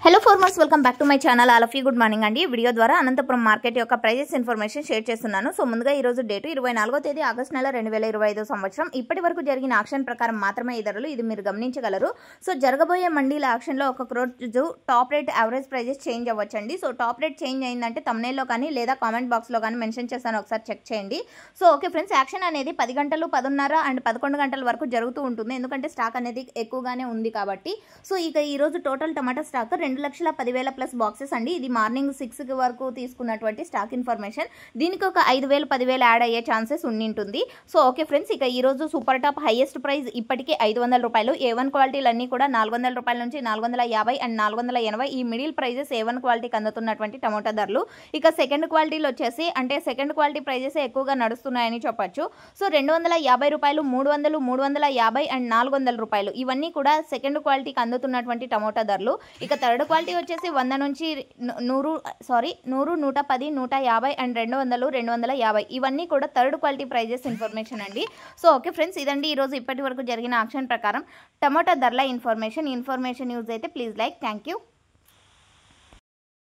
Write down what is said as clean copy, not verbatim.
Hello farmers, welcome back to my channel. All of you good morning అండి. Video ద్వారా Anantapuram market యొక్క prices information share చేస్తున్నాను. So ముందుగా ఈ రోజు డేట్ 24వ తేదీ ఆగస్టు నెల 2025 సంవత్సరం. ఇప్పటి వరకు జరిగిన ఆక్షన్ ప్రకారం మాత్రమే ఈ ధరలు, ఇది మీరు గమనించగలరు. సో జరగబోయే మండీల ఆక్షన్లో ఒక రోజు top rate average prices change అవ్వచ్చండి. సో టాప్ రేట్ చేంజ్ అయిందంటే తమ్నైల్లో కానీ లేదా కామెంట్ బాక్స్లో కానీ మెన్షన్ చేస్తాను, ఒకసారి చెక్ చేయండి. సో ఓకే ఫ్రెండ్స్, యాక్షన్ అనేది 10 గంటలు, 10:30 అండ్ 11 గంటల వరకు జరుగుతూ ఉంటుంది. ఎందుకంటే స్టాక్ అనేది ఎక్కువగానే ఉంది కాబట్టి. సో ఇక ఈ రోజు టోటల్ టమాటా స్టాక్ 2,10,000 ప్లస్ బాక్సెస్ అండి. ఇది మార్నింగ్ 6 వరకు తీసుకున్నటువంటి స్టాక్ ఇన్ఫర్మేషన్. దీనికి ఒక 5,000, 10,000 యాడ్ అయ్యే ఛాన్సెస్ ఉండింటుంది. సో ఓకే ఫ్రెండ్స్, ఇక ఈ రోజు సూపర్ టాప్ హైయెస్ట్ ప్రైస్ ఇప్పటికే 500 రూపాయలు. A1 క్వాలిటీలు అన్నీ కూడా 400 రూపాయల నుంచి 450 అండ్ 480 ఈ మిడిల్ ప్రైజెస్ A1 క్వాలిటీకి అందుతున్నటువంటి టమోటా ధరలు. ఇక సెకండ్ క్వాలిటీలు వచ్చేసి అంటే సెకండ్ క్వాలిటీ ప్రైజెస్ ఎక్కువగా నడుస్తున్నాయని చెప్పొచ్చు. సో 250 రూపాయలు, 300, 350 అండ్ 400 రూపాయలు ఇవన్నీ కూడా సెకండ్ క్వాలిటీకి అందుతున్నటువంటి టమోటా ధరలు. ఇక థర్డ్ క్వాలిటీ వచ్చేసి 100 నుంచి 100, 110, 150 అండ్ 200, 250 ఇవన్నీ కూడా థర్డ్ క్వాలిటీ ప్రైజెస్ ఇన్ఫర్మేషన్ అండి. సో ఓకే ఫ్రెండ్స్, ఇదండి ఈరోజు ఇప్పటి వరకు జరిగిన ఆక్షన్ ప్రకారం టమోటా ధరల ఇన్ఫర్మేషన్ యూజ్ అయితే ప్లీజ్ లైక్. Thank you.